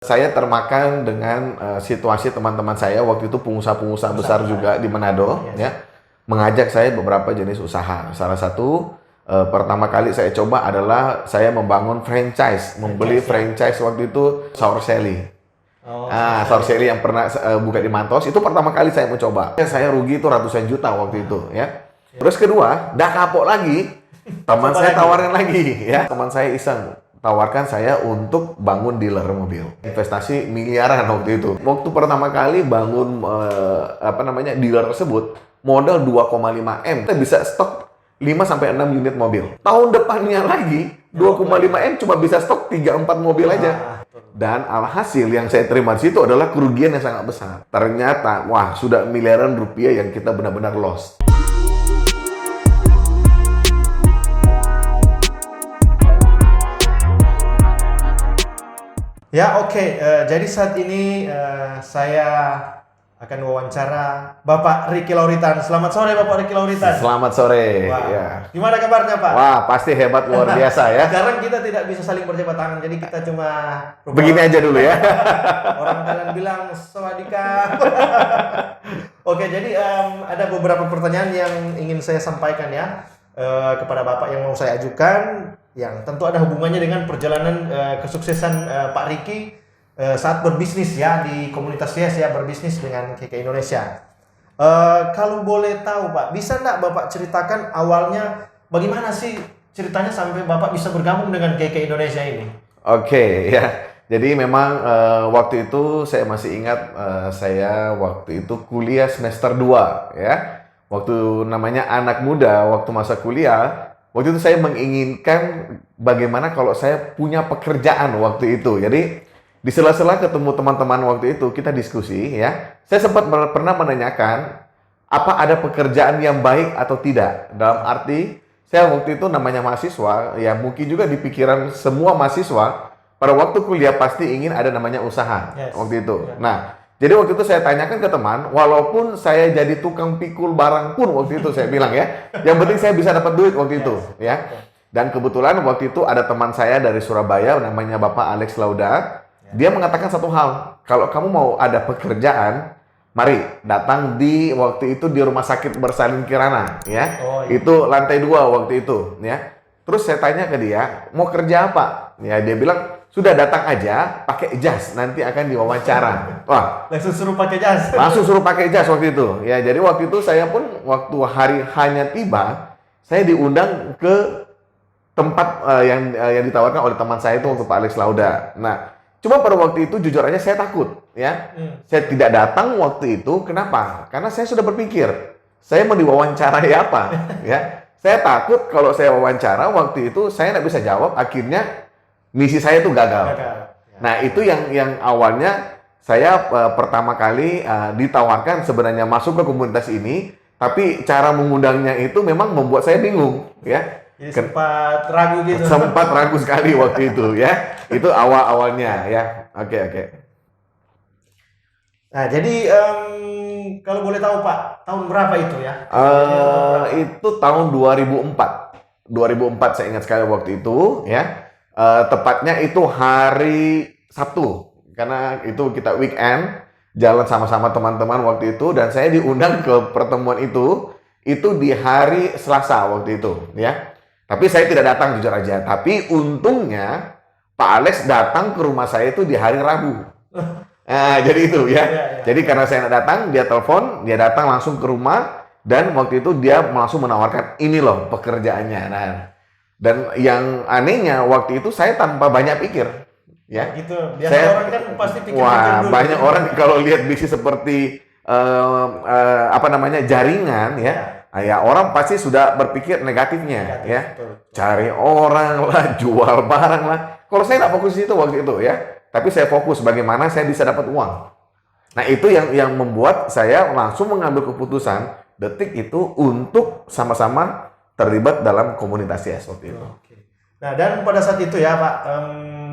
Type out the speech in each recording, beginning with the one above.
Saya termakan dengan situasi teman-teman saya waktu itu pengusaha-pengusaha besar juga di Manado, ya, mengajak saya beberapa jenis usaha. Salah satu pertama kali saya coba adalah saya membangun franchise, membeli franchise waktu itu Sour Sally. Sour Sally yang pernah buka di Mantos itu pertama kali saya mencoba. Saya rugi itu ratusan juta waktu itu, ya. Terus kedua, dah kapok lagi, teman saya tawarin lagi, ya. Teman saya iseng tawarkan saya untuk bangun dealer mobil. Investasi miliaran waktu itu. Waktu pertama kali bangun dealer tersebut, modal 2,5 M. Kita bisa stok 5-6 unit mobil. Tahun depannya lagi 2,5 M cuma bisa stok 3-4 mobil aja. Dan alhasil yang saya terima di situ adalah kerugian yang sangat besar. Ternyata, wah, sudah miliaran rupiah yang kita benar-benar lost. Ya, oke. Jadi saat ini saya akan wawancara Bapak Ricky Lauritan. Selamat sore, Bapak Ricky Lauritan. Selamat sore. Wah. Ya. Gimana kabarnya, Pak? Wah, pasti hebat, luar biasa ya. Sekarang kita tidak bisa saling berjabat tangan, jadi kita cuma Begini aja dulu ya. Orang kalian bilang sawadika. Oke, jadi ada beberapa pertanyaan yang ingin saya sampaikan ya kepada Bapak yang mau saya ajukan, yang tentu ada hubungannya dengan perjalanan kesuksesan Pak Ricky saat berbisnis ya di komunitas ya berbisnis dengan KK Indonesia. Kalau boleh tahu Pak, bisa nggak Bapak ceritakan awalnya bagaimana sih ceritanya sampai Bapak bisa bergabung dengan KK Indonesia ini? Oke, ya. Jadi memang waktu itu saya masih ingat saya waktu itu kuliah semester 2 ya. Waktu namanya anak muda, waktu masa kuliah, waktu itu saya menginginkan bagaimana kalau saya punya pekerjaan waktu itu. Jadi di sela-sela ketemu teman-teman waktu itu kita diskusi ya. Saya sempat pernah menanyakan apa ada pekerjaan yang baik atau tidak. Dalam arti saya waktu itu namanya mahasiswa, ya mungkin juga di pikiran semua mahasiswa pada waktu kuliah pasti ingin ada namanya usaha waktu itu. Nah, jadi waktu itu saya tanyakan ke teman, walaupun saya jadi tukang pikul barang pun waktu itu saya bilang ya, yang penting saya bisa dapat duit waktu itu ya. Dan kebetulan waktu itu ada teman saya dari Surabaya namanya Bapak Alex Lauda. Dia mengatakan satu hal, kalau kamu mau ada pekerjaan, mari datang di waktu itu di Rumah Sakit Bersalin Kirana ya. Itu lantai 2 waktu itu ya. Terus saya tanya ke dia, mau kerja apa? Ya dia bilang, sudah datang aja pakai jas, nanti akan diwawancara. Wah, Langsung suruh pakai jas. langsung suruh pakai jas waktu itu. Ya, jadi waktu itu saya pun waktu hari hanya tiba, saya diundang ke tempat yang ditawarkan oleh teman saya itu untuk Pak Alex Lauda. Nah, cuma pada waktu itu jujur aja saya takut, ya. Saya tidak datang waktu itu. Kenapa? Karena saya sudah berpikir, saya mau diwawancarai apa, ya. Saya takut kalau saya wawancara waktu itu saya nggak bisa jawab, akhirnya misi saya itu gagal. Nah, itu yang awalnya saya pertama kali ditawarkan sebenarnya masuk ke komunitas ini, tapi cara mengundangnya itu memang membuat saya bingung, ya. Jadi sempat ragu gitu. Sempat ragu sekali waktu itu, ya. Itu awal-awalnya, ya. Oke. Nah, jadi kalau boleh tahu Pak, tahun berapa itu ya? Itu tahun 2004. 2004 saya ingat sekali waktu itu, ya. Tepatnya itu hari Sabtu, karena itu kita weekend, jalan sama-sama teman-teman waktu itu, dan saya diundang ke pertemuan itu di hari Selasa waktu itu, ya. Tapi saya tidak datang jujur aja, tapi untungnya Pak Alex datang ke rumah saya itu di hari Rabu. Nah, jadi itu ya. Jadi karena saya nggak datang, dia telepon, dia datang langsung ke rumah, dan waktu itu dia langsung menawarkan, ini loh pekerjaannya. Nah, dan yang anehnya waktu itu saya tanpa banyak pikir, ya. Gitu. Biasa orang kan pasti pikir-pikir dulu. Banyak orang kalau lihat bisnis seperti jaringan, ya orang pasti sudah berpikir negatifnya, ya. Betul. Cari orang lah, jual barang lah. Kalau saya nggak fokus di situ waktu itu, ya. Tapi saya fokus bagaimana saya bisa dapat uang. Nah, itu yang membuat saya langsung mengambil keputusan detik itu untuk sama-sama terlibat dalam komunitas YES waktu itu. Nah, dan pada saat itu ya Pak,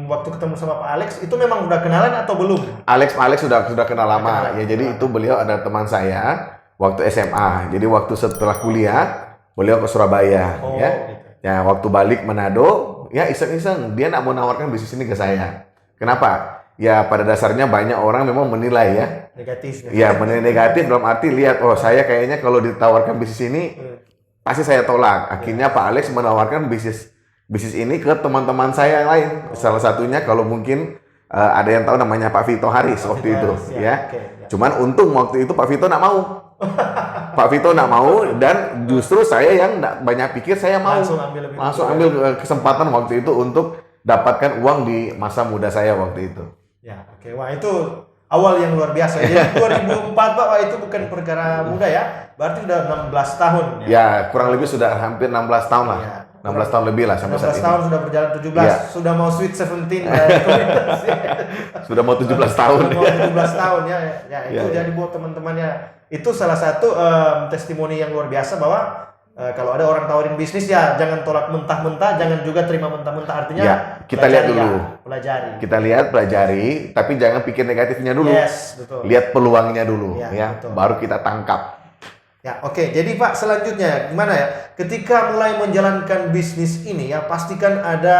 waktu ketemu sama Pak Alex, itu memang udah kenalan atau belum? Alex sudah kenal lama. Jadi itu beliau ada teman saya waktu SMA. Jadi waktu setelah kuliah, beliau ke Surabaya. Ya. Gitu. Ya, waktu balik Manado, ya iseng-iseng dia nak mau nawarkan bisnis ini ke saya. Kenapa? ya pada dasarnya banyak orang memang menilai ya. Negatif. Ya, menilai negatif dalam arti lihat, oh saya kayaknya kalau ditawarkan bisnis ini pasti saya tolak. Akhirnya Pak Alex menawarkan bisnis ini ke teman-teman saya yang lain. Salah satunya kalau mungkin ada yang tahu namanya Pak Vito Haris waktu itu, ya. Cuman untung waktu itu Pak Vito nggak mau. Pak Vito nggak mau dan justru saya yang nggak banyak pikir saya mau. Langsung ambil kesempatan waktu itu untuk dapatkan uang di masa muda saya waktu itu. Ya, oke. Wah, itu awal yang luar biasa. Jadi 2004 Pak, wah itu bukan perkara muda ya. Berarti udah 16 tahun ya. Ya, kurang lebih sudah hampir 16 tahun lah. Ya. 16 tahun lebih lah sampai 16 saat ini. tahun sudah berjalan 17, Ya. sudah mau sweet 17 dari komunitas. Sudah mau 17 tahun. Sudah mau 17 tahun ya. Ya, itu Ya. jadi buat teman-temannya. Itu salah satu testimoni yang luar biasa bahwa kalau ada orang tawarin bisnis ya jangan tolak mentah-mentah, jangan juga terima mentah-mentah. Artinya Ya, kita lihat pelajari dulu. ya, pelajari. Kita lihat, pelajari, tapi jangan pikir negatifnya dulu. Yes, betul. Lihat peluangnya dulu, Ya, ya. betul. Baru kita tangkap. Ya, oke. Jadi Pak, selanjutnya gimana ya? Ketika mulai menjalankan bisnis ini ya, pastikan ada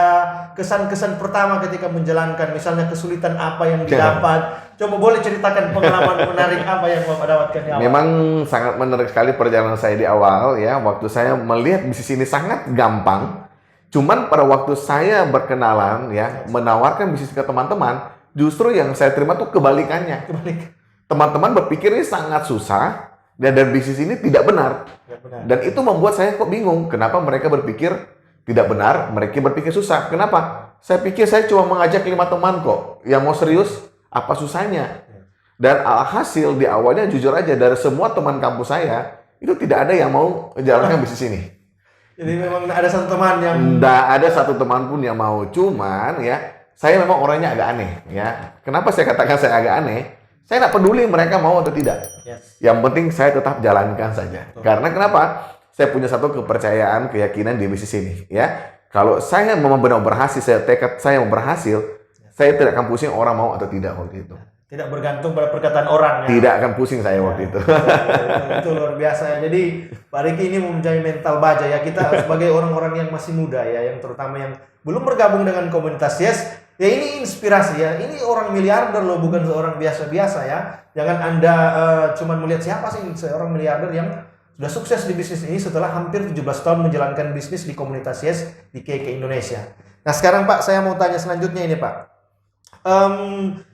kesan-kesan pertama ketika menjalankan, misalnya kesulitan apa yang didapat. Coba boleh ceritakan pengalaman menarik apa yang Bapak dapatkan di awal. Memang sangat menarik sekali perjalanan saya di awal ya. Waktu saya melihat bisnis ini sangat gampang. Cuman pada waktu saya berkenalan ya, menawarkan bisnis ke teman-teman, justru yang saya terima tuh kebalikannya. Teman-teman berpikir ini sangat susah. Dan bisnis ini tidak benar. Dan itu membuat saya kok bingung. Kenapa mereka berpikir tidak benar, mereka berpikir susah. Kenapa? Saya pikir saya cuma mengajak 5 teman kok. Yang mau serius, apa susahnya? Dan alhasil di awalnya jujur aja, dari semua teman kampus saya, itu tidak ada yang mau menjalankan bisnis ini. Jadi memang ada satu teman yang... Tidak ada satu teman pun yang mau. Cuman ya, saya memang orangnya agak aneh. Ya. Kenapa saya katakan saya agak aneh? Saya nggak peduli mereka mau atau tidak. Yes. Yang penting saya tetap jalankan saja. Karena kenapa? Saya punya satu kepercayaan, keyakinan di bisnis ini. Ya, kalau saya memang benar berhasil, saya tekad saya mau berhasil, saya tidak akan pusing orang mau atau tidak waktu itu. Tidak bergantung pada perkataan orang ya. Tidak akan pusing saya waktu itu. Itu luar biasa ya. Jadi Pak Riki ini mempunyai mental baja ya. Kita sebagai orang-orang yang masih muda ya, yang terutama yang belum bergabung dengan komunitas Yes. Ya ini inspirasi ya. Ini orang miliarder loh, bukan seorang biasa-biasa ya. Jangan Anda cuma melihat siapa sih seorang miliarder yang sudah sukses di bisnis ini setelah hampir 17 tahun menjalankan bisnis di komunitas Yes di KK Indonesia. Nah sekarang Pak, saya mau tanya selanjutnya ini Pak.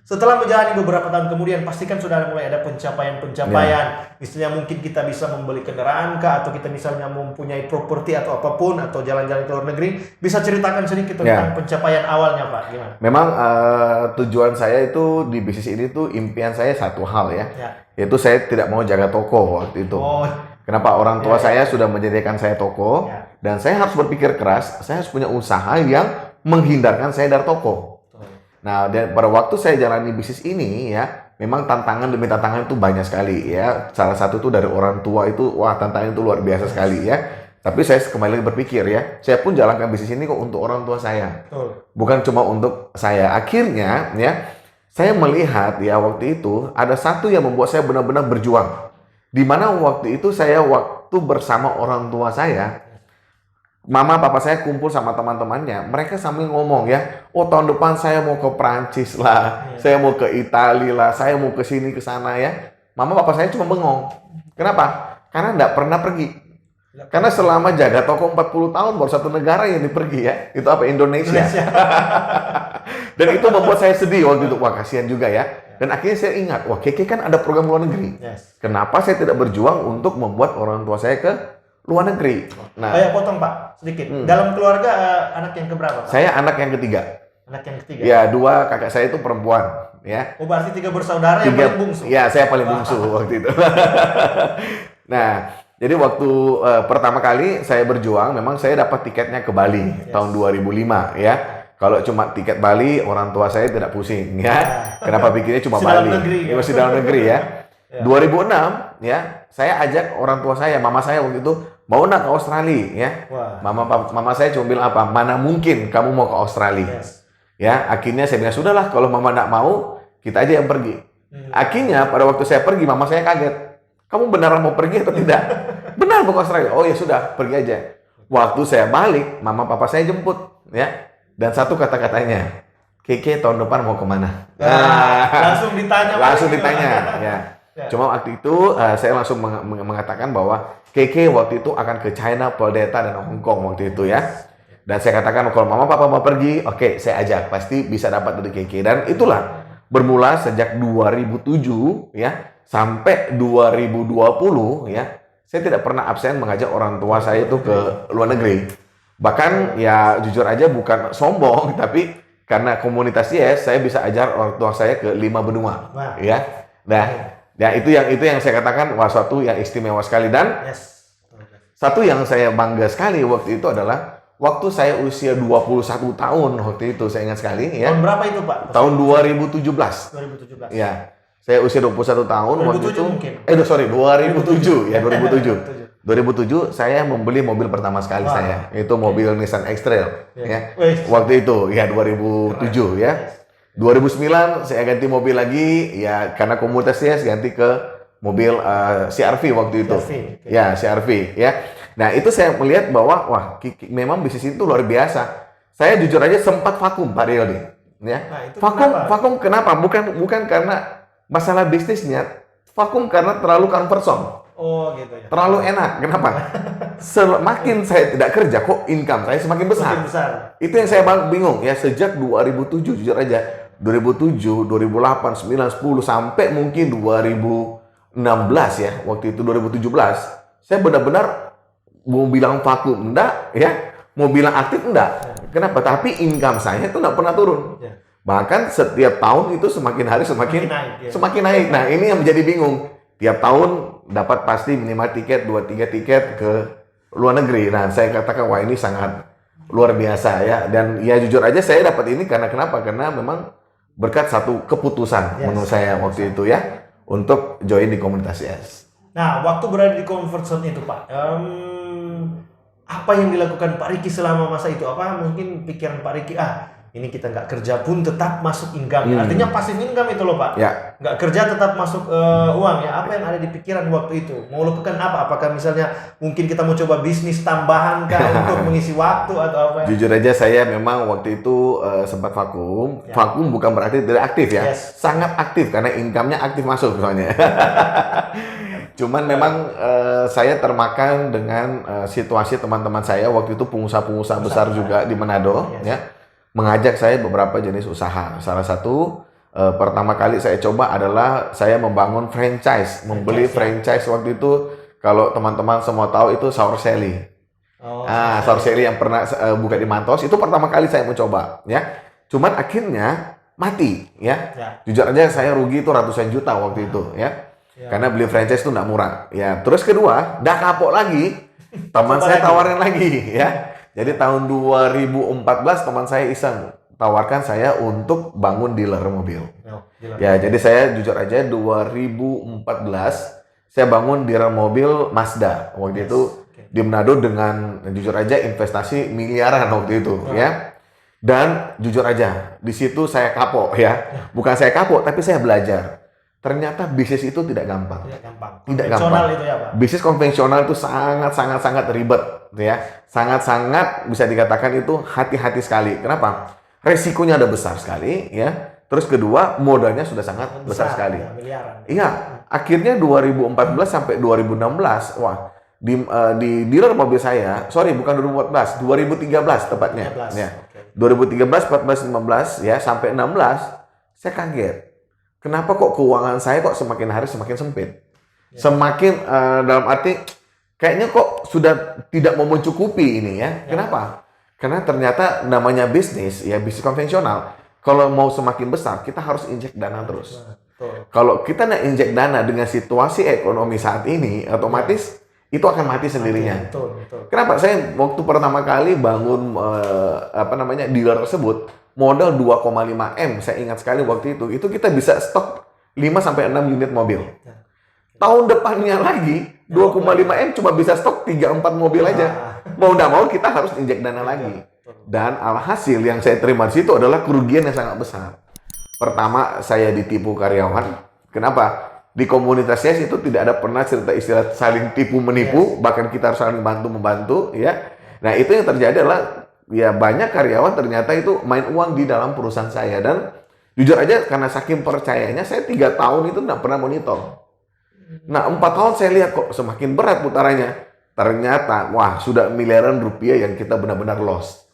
Setelah menjalani beberapa tahun kemudian, pastikan sudah mulai ada pencapaian-pencapaian. Misalnya mungkin kita bisa membeli kendaraan kah, atau kita misalnya mempunyai properti atau apapun, atau jalan-jalan ke luar negeri. Bisa ceritakan sedikit tentang pencapaian awalnya Pak, gimana? Memang tujuan saya itu di bisnis ini tuh impian saya satu hal ya. Yaitu saya tidak mau jaga toko waktu itu. Kenapa? Orang tua saya sudah menyediakan saya toko, dan saya harus berpikir keras, saya harus punya usaha yang menghindarkan saya dari toko. Nah, dan pada waktu saya jalani bisnis ini ya, memang tantangan demi tantangan itu banyak sekali ya. Salah satu itu dari orang tua itu, wah tantangan itu luar biasa sekali ya. Tapi saya kembali lagi berpikir ya, saya pun jalankan bisnis ini kok untuk orang tua saya. Bukan cuma untuk saya. Akhirnya ya, saya melihat ya waktu itu ada satu yang membuat saya benar-benar berjuang. Di mana waktu itu saya waktu bersama orang tua saya, mama papa saya kumpul sama teman-temannya, mereka sambil ngomong ya, oh tahun depan saya mau ke Prancis lah, saya mau ke Italia lah, saya mau ke sini ke sana ya. Mama papa saya cuma bengong. Kenapa? Karena nggak pernah pergi. Karena selama jaga toko 40 tahun baru satu negara yang dipergi ya, itu apa? Indonesia. Dan itu membuat saya sedih waktu itu, wah kasihan juga ya. Dan akhirnya saya ingat, wah KK kan ada program luar negeri. Kenapa saya tidak berjuang untuk membuat orang tua saya ke luar negeri? Nah, potong Pak sedikit. Dalam keluarga anak yang keberapa Pak? Saya anak yang ketiga. Anak yang ketiga. Ya, 2 kakak saya itu perempuan, ya. Oh, berarti 3 bersaudara yang paling bungsu. Ya, saya paling bungsu waktu itu. Nah, jadi waktu pertama kali saya berjuang, memang saya dapat tiketnya ke Bali tahun 2005, ya. Kalau cuma tiket Bali, orang tua saya tidak pusing, ya. Kenapa pikirnya cuma Bali? Masih dalam negeri, ya. 2006, ya, saya ajak orang tua saya, mama saya waktu itu mau nak ke Australia, ya. Mama saya cuma bilang apa? Mana mungkin kamu mau ke Australia? Ya, akhirnya saya bilang sudahlah, kalau mama nak mau, kita aja yang pergi. Akhirnya pada waktu saya pergi, mama saya kaget. Kamu beneran mau pergi atau tidak? Benar mau ke Australia. Oh ya sudah, pergi aja. Waktu saya balik, mama papa saya jemput, ya. Dan satu kata-katanya, Keke tahun depan mau kemana? Langsung ditanya. Langsung ditanya, ya. Ya. Cuma waktu itu saya langsung mengatakan bahwa Keke waktu itu akan ke China, Peldeta, dan Hong Kong waktu itu ya. Dan saya katakan kalau mama papa mau pergi, oke, saya ajak, pasti bisa dapat dari Keke. Dan itulah bermula sejak 2007 ya sampai 2020 ya. Saya tidak pernah absen mengajak orang tua saya itu ke luar negeri. Bahkan ya jujur aja bukan sombong, tapi karena komunitas YES saya bisa ajar orang tua saya ke 5 benua. Wah. Ya. Nah, ya itu yang saya katakan wah suatu yang istimewa sekali. Dan satu yang saya bangga sekali waktu itu adalah waktu saya usia 21 tahun waktu itu, saya ingat sekali ya. Tahun berapa itu, Pak? Tahun 2017. 2017. Ya. Saya usia 21 tahun 2007 waktu itu. mungkin. 2007 ya, 2007 saya membeli mobil pertama sekali saya. Itu mobil Nissan X-Trail ya. Waktu itu ya 2007 ya. 2009 saya ganti mobil lagi ya karena komunitasnya saya ganti ke mobil CR-V waktu itu. Ya, CR-V ya. Nah, itu saya melihat bahwa wah memang bisnis itu luar biasa. Saya jujur aja sempat vakum Pak Riodi ya. Nah, vakum kenapa? Bukan karena masalah bisnisnya, vakum karena terlalu comfort zone. Oh gitu ya. Terlalu enak. Kenapa? Semakin saya tidak kerja, kok income saya semakin besar. Itu yang saya bingung ya sejak 2007 jujur aja. 2007, 2008, 9, 10 sampai mungkin 2016 ya. Waktu itu 2017, saya benar-benar mau bilang vakum enggak ya, mau bilang aktif enggak. Kenapa? Tapi income saya itu enggak pernah turun. Bahkan setiap tahun itu semakin hari semakin naik. Nah, ini yang menjadi bingung. Tiap tahun dapat pasti minimal tiket 2-3 tiket ke luar negeri. Nah, saya katakan wah ini sangat luar biasa ya. Dan ya jujur aja saya dapat ini karena kenapa? Karena memang berkat satu keputusan menurut saya waktu itu ya untuk join di komunitas YES. Nah, waktu berada di comfort zone itu, Pak, apa yang dilakukan Pak Riki selama masa itu? Apa mungkin pikiran Pak Riki, ini kita nggak kerja pun tetap masuk income. Artinya pasif income itu loh, Pak. Ya. Nggak kerja tetap masuk uang ya. Apa yang ada di pikiran waktu itu? Mau lakukan apa? Apakah misalnya mungkin kita mau coba bisnis tambahan kah untuk mengisi waktu atau apa? Jujur aja saya memang waktu itu sempat vakum. Vakum bukan berarti tidak aktif ya. Sangat aktif karena income-nya aktif masuk soalnya. Cuman memang saya termakan dengan situasi teman-teman saya waktu itu pengusaha-pengusaha besar juga di Manado ya. Mengajak saya beberapa jenis usaha. Salah satu pertama kali saya coba adalah saya membangun franchise, membeli franchise waktu itu. Kalau teman-teman semua tahu itu Sour Sally. Sour Sally yang pernah buka di Mantos itu pertama kali saya mencoba, ya. Cuman akhirnya mati, ya. Jujur aja saya rugi itu ratusan juta waktu itu, ya. Karena beli franchise itu nggak murah, ya. Terus kedua, udah kapok lagi, teman saya tawarin lagi, ya. Jadi tahun 2014 teman saya iseng tawarkan saya untuk bangun dealer mobil. Ya, jadi saya jujur aja 2014 saya bangun dealer mobil Mazda waktu itu di Manado dengan jujur aja investasi miliaran waktu itu, ya. Dan jujur aja di situ saya kapok ya. Bukan saya kapok tapi saya belajar. Ternyata bisnis itu tidak gampang. Tidak gampang. Itu ya, Pak. Bisnis konvensional itu sangat ribet, ya. Sangat bisa dikatakan itu hati-hati sekali. Kenapa? Resikonya ada besar sekali, ya. Terus kedua, modalnya sudah sangat besar sekali. Iya, akhirnya 2014 sampai 2016, wah, di dealer mobil saya, sorry bukan 2014, 2013 tepatnya. Ya. 2013, 14, 15, ya sampai 16, saya kaget. Kenapa kok keuangan saya kok semakin hari semakin sempit? Semakin dalam arti kayaknya kok sudah tidak mau mencukupi ini ya. Kenapa? Karena ternyata namanya bisnis, ya bisnis konvensional. Kalau mau semakin besar, kita harus injek dana terus. Kalau kita nggak injek dana dengan situasi ekonomi saat ini, otomatis itu akan mati sendirinya. Kenapa? Saya waktu pertama kali bangun dealer tersebut, modal 2,5 M, saya ingat sekali waktu itu kita bisa stok 5 sampai 6 unit mobil. Tahun depannya lagi 2,5 M cuma bisa stok 3-4 mobil aja. Mau nggak mau kita harus injek dana lagi. Dan alhasil yang saya terima di situ adalah kerugian yang sangat besar. Pertama, saya ditipu karyawan. Kenapa? Di komunitas saya itu tidak ada pernah cerita istilah saling tipu menipu, bahkan kita harus saling bantu membantu, ya. Nah, itu yang terjadi adalah ya banyak karyawan ternyata itu main uang di dalam perusahaan saya. Dan jujur aja karena saking percayanya, saya 3 tahun itu nggak pernah monitor. Nah 4 tahun saya lihat kok semakin berat putarannya. Ternyata wah sudah miliaran rupiah yang kita benar-benar lost.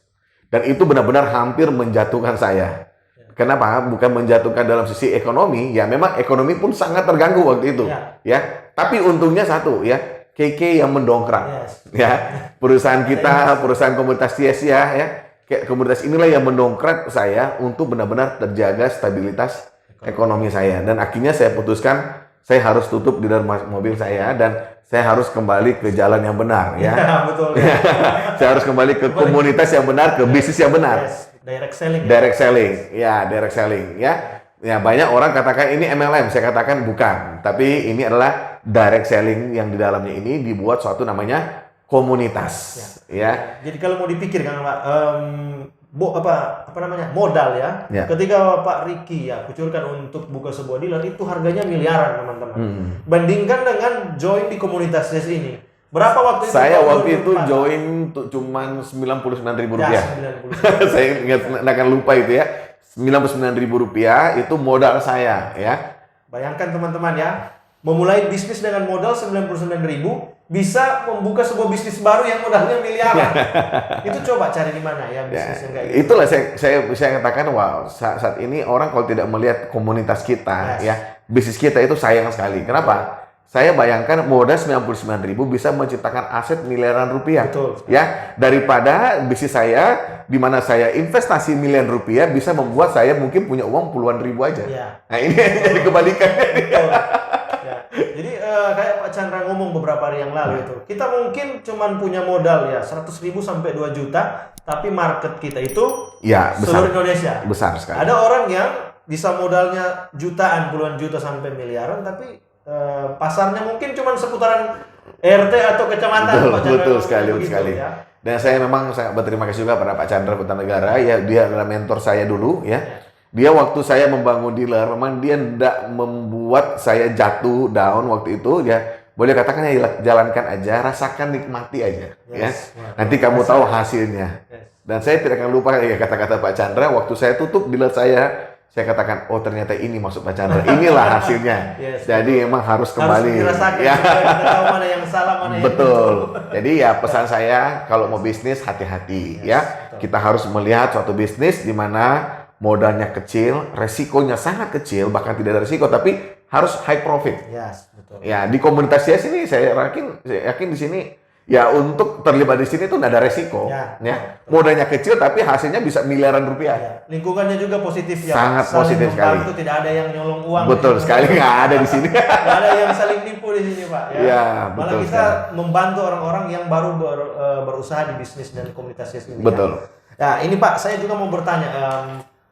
Dan itu benar-benar hampir menjatuhkan saya. Kenapa? Bukan menjatuhkan dalam sisi ekonomi, ya memang ekonomi pun sangat terganggu waktu itu, ya. Tapi untungnya satu, ya, KK yang mendongkrak, ya. Perusahaan kita, perusahaan komunitas TS ya, komunitas inilah yang mendongkrak saya untuk benar-benar terjaga stabilitas ekonomi saya. Dan akhirnya saya putuskan saya harus tutup di dalam mobil saya dan saya harus kembali ke jalan yang benar, ya. Betul. Saya harus kembali ke komunitas yang benar, ke bisnis yang benar. Direct selling. Direct selling, ya direct selling, ya. Ya banyak orang katakan ini MLM, saya katakan bukan. Tapi ini adalah direct selling yang di dalamnya ini dibuat suatu namanya komunitas, ya. Jadi kalau mau dipikir kan Pak, apa namanya modal ya. Ketika Pak Ricky ya kucurkan untuk buka sebuah dealer itu harganya miliaran teman-teman. Bandingkan dengan join di komunitas ini. Berapa waktu itu? Saya waktu itu join cuman 99.000 rupiah. Ya, 99. Saya nggak akan lupa itu ya. 99.000 rupiah itu modal saya, ya. Bayangkan teman-teman ya, memulai bisnis dengan modal 99.000 bisa membuka sebuah bisnis baru yang modalnya miliaran. Itu coba cari di mana ya bisnis yang kayak gitu. Itulah saya katakan wow, saat ini orang kalau tidak melihat komunitas kita, ya, bisnis kita itu sayang sekali. Kenapa? Saya bayangkan modal 99.000 bisa menciptakan aset miliaran rupiah. Betul. Ya, daripada bisnis saya di mana saya investasi miliaran rupiah bisa membuat saya mungkin punya uang puluhan ribu aja. Ya. Nah, ini jadi kebalikannya. Ya. Jadi kayak Pak Chandra ngomong beberapa hari yang lalu itu, kita mungkin cuman punya modal ya 100.000 sampai 2 juta, tapi market kita itu ya, besar, seluruh Indonesia. Besar sekali. Ada orang yang bisa modalnya jutaan, puluhan juta sampai miliaran, tapi pasarnya mungkin cuma seputaran RT atau kecamatan. Betul sekali. Ya. Dan saya memang sangat berterima kasih juga pada Pak Chandra Putanegara, ya, dia adalah mentor saya dulu, ya. Dia waktu saya membangun dealer, memang dia tidak membuat saya jatuh down waktu itu, ya. Boleh katakan ya jalankan aja, rasakan, nikmati aja, ya. Nanti kamu tahu hasilnya. Dan saya tidak akan lupa ya kata-kata Pak Chandra waktu saya tutup dealer saya katakan, oh ternyata ini maksud Pak Chandra, inilah hasilnya. Jadi emang harus kembali. Harus dirasakan, ya. Kita tahu mana yang salah, mana yang betul. Jadi ya pesan saya, kalau mau bisnis hati-hati, ya. Betul. Kita harus melihat suatu bisnis di mana modalnya kecil, resikonya sangat kecil, bahkan tidak ada resiko, tapi harus high profit. Betul. Ya di komunitas sini saya yakin di sini. Ya untuk terlibat di sini itu nggak ada resiko, ya. Modalnya kecil tapi hasilnya bisa miliaran rupiah. Ya. Lingkungannya juga positif ya. Sangat positif sekali. Itu tidak ada yang nyolong uang. Betul sekali, nggak ada di sini. Nggak ada yang saling nipu di sini Pak. Ya, malah kita membantu orang-orang yang baru berusaha di bisnis dan komunitas ini. Betul. Nah ini Pak, saya juga mau bertanya.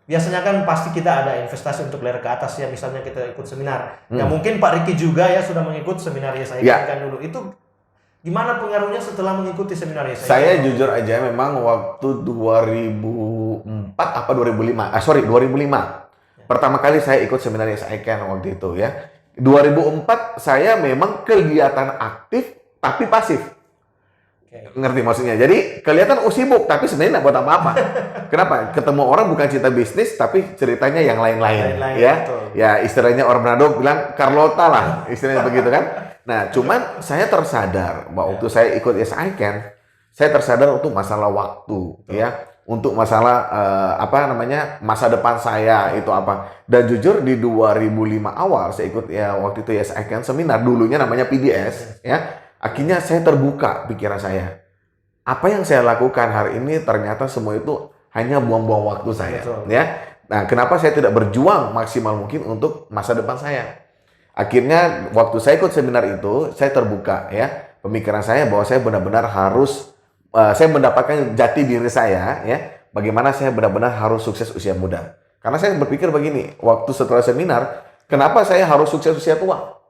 Biasanya kan pasti kita ada investasi untuk layar ke atas ya, misalnya kita ikut seminar. Ya mungkin Pak Ricky juga ya sudah mengikut seminar ya saya kan dulu. Itu gimana pengaruhnya setelah mengikuti seminar ya? Saya jujur aja memang waktu 2004 apa 2005. Pertama kali saya ikut seminar SICAN waktu itu ya. 2004 saya memang kegiatan aktif tapi pasif. Ngerti maksudnya? Jadi kelihatan sibuk tapi sebenarnya nggak buat apa-apa. Kenapa? Ketemu orang bukan cerita bisnis tapi ceritanya yang lain-lain ya. Betul. Ya istilahnya orang Manado bilang Carlota lah, istilahnya begitu kan. Nah, cuman saya tersadar bahwa waktu saya ikut SICAN, saya tersadar untuk masalah waktu, ya, untuk masalah masa depan saya itu apa. Dan jujur di 2005 awal saya ikut ya waktu itu SICAN seminar, dulunya namanya PDS, ya. Akhirnya saya terbuka pikiran saya. Apa yang saya lakukan hari ini ternyata semua itu hanya buang-buang waktu saya, ya. Nah, kenapa saya tidak berjuang maksimal mungkin untuk masa depan saya? Akhirnya waktu saya ikut seminar itu, saya terbuka ya. Pemikiran saya bahwa saya benar-benar harus saya mendapatkan jati diri saya ya. Bagaimana saya benar-benar harus sukses usia muda. Karena saya berpikir begini, waktu setelah seminar, kenapa saya harus sukses usia tua?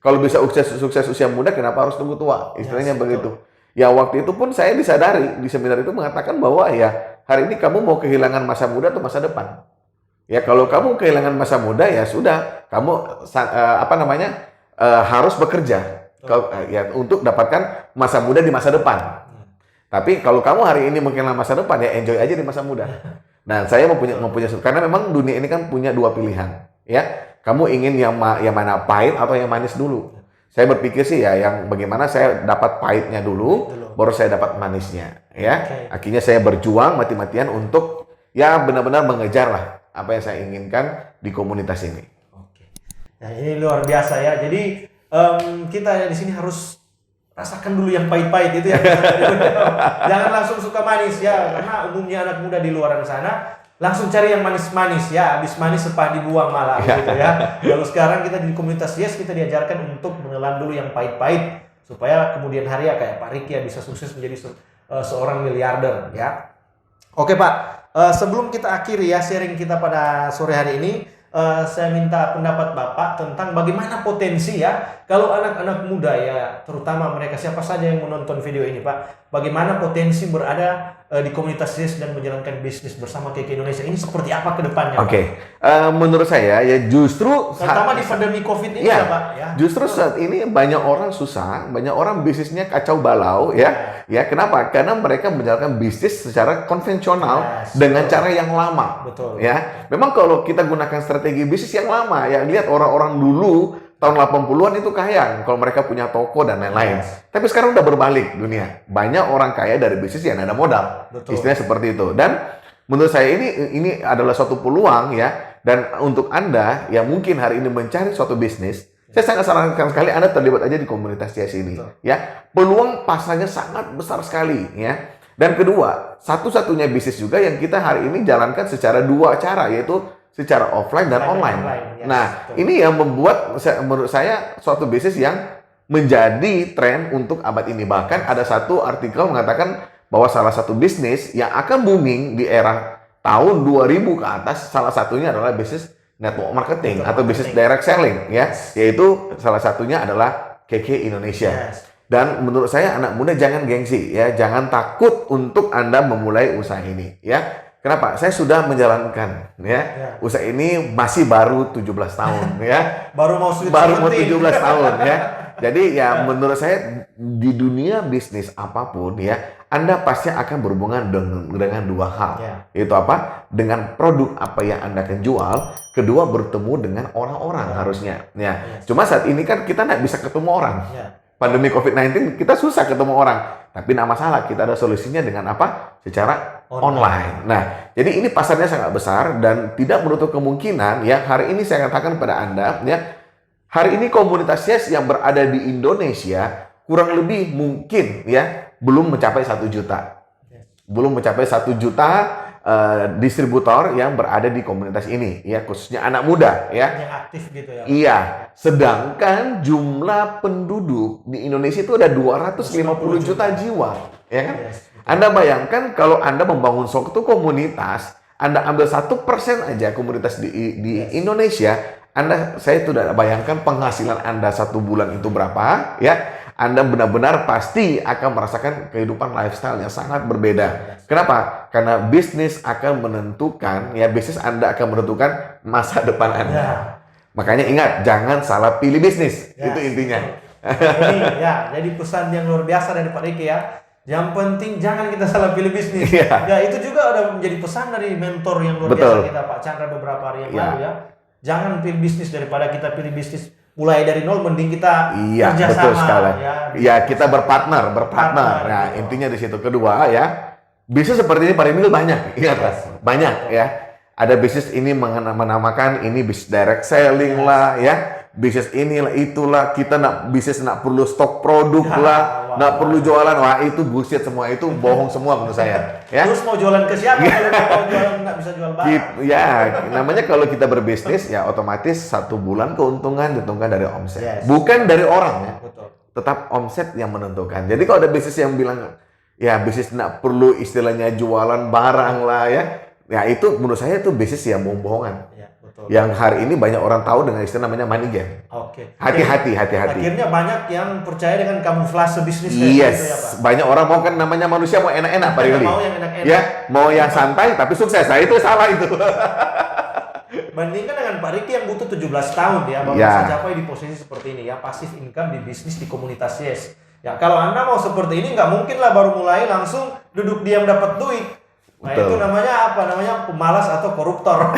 Kalau bisa sukses usia muda, kenapa harus tunggu tua? Istilahnya begitu. Ya waktu itu pun saya disadari di seminar itu mengatakan bahwa ya hari ini kamu mau kehilangan masa muda atau masa depan? Ya kalau kamu kehilangan masa muda ya sudah, kamu harus bekerja ya untuk dapatkan masa muda di masa depan. Tapi kalau kamu hari ini mungkin masa depan ya enjoy aja di masa muda. Nah, saya mempunyai karena memang dunia ini kan punya dua pilihan, ya. Kamu ingin yang mana pahit atau yang manis dulu? Saya berpikir sih ya yang bagaimana saya dapat pahitnya dulu, baru saya dapat manisnya, ya. Akhirnya saya berjuang mati-matian untuk ya benar-benar mengejar lah apa yang saya inginkan di komunitas ini. Oke. Nah, ini luar biasa ya. Jadi kita di sini harus rasakan dulu yang pahit-pahit itu ya. Jangan langsung suka manis ya, karena umumnya anak muda di luar sana langsung cari yang manis-manis ya, habis manis sepah dibuang malah gitu ya. Kalau sekarang kita di komunitas Yes kita diajarkan untuk menelan dulu yang pahit-pahit supaya kemudian hari ya kayak Pak Riki ya bisa sukses menjadi seorang miliarder ya. Oke Pak, sebelum kita akhiri ya sharing kita pada sore hari ini, saya minta pendapat Bapak tentang bagaimana potensi ya kalau anak-anak muda ya, terutama mereka siapa saja yang menonton video ini Pak, bagaimana potensi berada di komunitas Yes dan menjalankan bisnis bersama KK Indonesia ini seperti apa ke depannya Pak? Menurut saya ya justru terutama di pandemi COVID ini ya Pak ya. Justru saat ini banyak orang susah, banyak orang bisnisnya kacau balau ya. Ya, kenapa? Karena mereka menjalankan bisnis secara konvensional dengan cara yang lama. Betul. Ya. Memang kalau kita gunakan strategi bisnis yang lama, ya lihat orang-orang dulu tahun 80-an itu kaya kalau mereka punya toko dan lain-lain. Tapi sekarang udah berbalik dunia. Banyak orang kaya dari bisnis yang ada modal. Betul. Istilahnya seperti itu. Dan menurut saya ini adalah suatu peluang ya. Dan untuk Anda yang mungkin hari ini mencari suatu bisnis, saya sangat sarankan sekali Anda terlibat aja di komunitas CS ini. Betul. Ya, peluang pasarnya sangat besar sekali ya. Dan kedua, satu-satunya bisnis juga yang kita hari ini jalankan secara dua cara, yaitu secara offline dan online. Yes, nah, betul. Ini yang membuat menurut saya suatu bisnis yang menjadi tren untuk abad ini. Bahkan ada satu artikel mengatakan bahwa salah satu bisnis yang akan booming di era tahun 2000 ke atas, salah satunya adalah bisnis network marketing atau bisnis direct selling ya, yaitu salah satunya adalah KK Indonesia. Dan menurut saya anak muda jangan gengsi ya, jangan takut untuk Anda memulai usaha ini ya. Kenapa? Saya sudah menjalankan ya. Usaha ini masih baru 17 tahun ya. baru mau 17 tahun ya. Jadi ya menurut saya di dunia bisnis apapun ya, Anda pasti akan berhubungan dengan dua hal. Yaitu apa? Dengan produk apa yang Anda akan jual, kedua bertemu dengan orang-orang harusnya. Ya. Cuma saat ini kan kita nggak bisa ketemu orang. Pandemi COVID-19 kita susah ketemu orang. Tapi nggak masalah, kita ada solusinya dengan apa? Secara online. Nah, jadi ini pasarnya sangat besar dan tidak menutup kemungkinan ya. Hari ini saya katakan kepada Anda ya, hari ini komunitas Yes yang berada di Indonesia kurang lebih mungkin ya belum mencapai 1 juta. Belum mencapai 1 juta distributor yang berada di komunitas ini ya, khususnya anak muda ya. Yang aktif gitu ya. Iya, sedangkan jumlah penduduk di Indonesia itu ada 250 juta jiwa, ya kan? Anda bayangkan kalau Anda membangun suatu komunitas, Anda ambil 1% aja komunitas di Indonesia, saya tidak bayangkan penghasilan Anda 1 bulan itu berapa, ya. Anda benar-benar pasti akan merasakan kehidupan lifestyle yang sangat berbeda. Kenapa? Karena bisnis akan menentukan, ya bisnis Anda akan menentukan masa depan Anda. Makanya ingat, jangan salah pilih bisnis. Itu intinya. Ini ya, jadi pesan yang luar biasa dari Pak Riki ya. Yang penting jangan kita salah pilih bisnis. Ya, itu juga udah menjadi pesan dari mentor yang luar biasa kita, Pak Chandra, beberapa hari yang lalu ya. Jangan pilih bisnis daripada kita pilih bisnis mulai dari nol, mending kita kerjasama. Betul sekali. Ya, kita berpartner. Nah, intinya di situ. Kedua ya, bisnis seperti ini Pak Emil banyak. Ingat, banyak ya. Ada bisnis ini menamakan ini bisnis direct selling lah ya. Bisnis inilah itulah, kita bisnis nak perlu stok produk lah, nak perlu jualan. Wah, itu bullshit semua, itu bohong semua menurut saya. Ya. Terus mau jualan ke siapa kalau mau jualan nggak bisa jual barang? Ya, namanya kalau kita berbisnis ya otomatis 1 bulan keuntungan ditentukan dari omset, bukan dari orang ya. Tetap omset yang menentukan. Jadi kalau ada bisnis yang bilang ya bisnis nak perlu istilahnya jualan barang lah ya itu menurut saya itu bisnis yang bohong-bohongan. Yang hari ini banyak orang tahu dengan istilah namanya money game. Hati-hati. Akhirnya banyak yang percaya dengan kamuflase bisnis. Yes, ya, Pak. Banyak orang mau kan namanya manusia mau enak-enak Pak Rili. Mau yang enak-enak. Ya, mau yang santai tapi sukses. Nah, itu salah itu. Bandingkan dengan Pak Riki yang butuh 17 tahun ya baru bisa capai di posisi seperti ini ya, pasif income di bisnis di komunitas Yes. Ya, kalau Anda mau seperti ini, nggak mungkin lah baru mulai langsung duduk diam dapat duit. Nah, Betul. itu namanya apa? Namanya pemalas atau koruptor.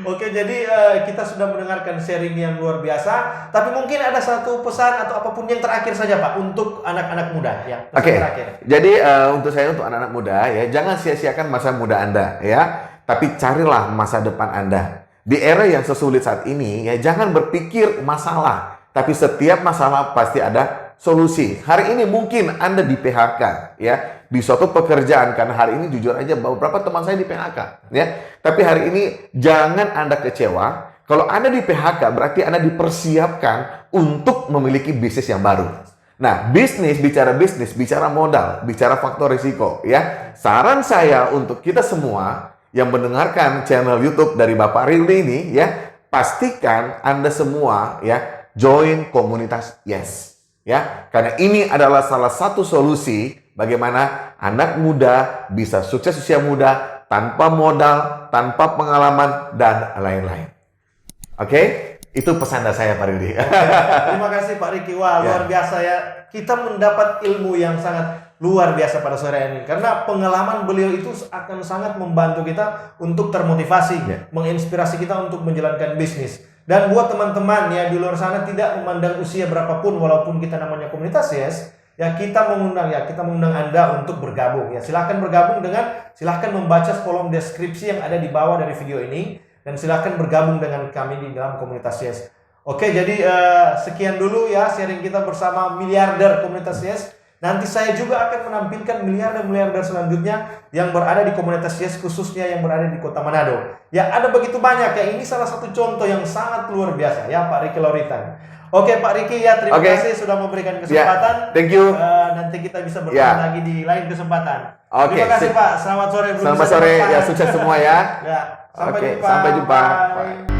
Oke, jadi kita sudah mendengarkan sharing yang luar biasa. Tapi mungkin ada satu pesan atau apapun yang terakhir saja, Pak, untuk anak-anak muda. Ya, pesan Oke, terakhir. jadi untuk saya, untuk anak-anak muda ya, jangan sia-siakan masa muda Anda ya, tapi carilah masa depan Anda. Di era yang sesulit saat ini ya, jangan berpikir masalah, tapi setiap masalah pasti ada solusi. Hari ini mungkin Anda di PHK ya, di suatu pekerjaan, karena hari ini jujur aja beberapa teman saya di PHK ya. Tapi hari ini jangan Anda kecewa. Kalau Anda di PHK berarti Anda dipersiapkan untuk memiliki bisnis yang baru. Nah, bisnis, bicara modal, bicara faktor risiko ya. Saran saya untuk kita semua yang mendengarkan channel YouTube dari Bapak Rildi ini ya, pastikan Anda semua ya join komunitas Yes ya. Karena ini adalah salah satu solusi bagaimana anak muda bisa sukses usia muda tanpa modal, tanpa pengalaman dan lain-lain. Oke? Itu pesan dari saya, Pak Rildi. Terima kasih Pak Riki. Wah, luar biasa ya. Kita mendapat ilmu yang sangat luar biasa pada sore ini. Karena pengalaman beliau itu akan sangat membantu kita untuk termotivasi, menginspirasi kita untuk menjalankan bisnis. Dan buat teman-teman ya di luar sana, tidak memandang usia berapapun, walaupun kita namanya komunitas Yes, ya kita mengundang Anda untuk bergabung ya. Silahkan bergabung silahkan membaca kolom deskripsi yang ada di bawah dari video ini. Dan silahkan bergabung dengan kami di dalam komunitas Yes. Oke, jadi sekian dulu ya sharing kita bersama miliarder komunitas Yes. Nanti saya juga akan menampilkan miliarder-miliarder selanjutnya yang berada di komunitas Yes, khususnya yang berada di Kota Manado. Ya, ada begitu banyak ya. Ini salah satu contoh yang sangat luar biasa ya, Pak Riki Lauritan. Oke, Pak Riki ya, terima kasih sudah memberikan kesempatan. Thank you. Nanti kita bisa bertemu lagi di lain kesempatan. Oke, terima kasih Pak. Selamat sore. Selamat sore ya, sukses semua ya. Ya. Sampai jumpa. Sampai jumpa. Bye.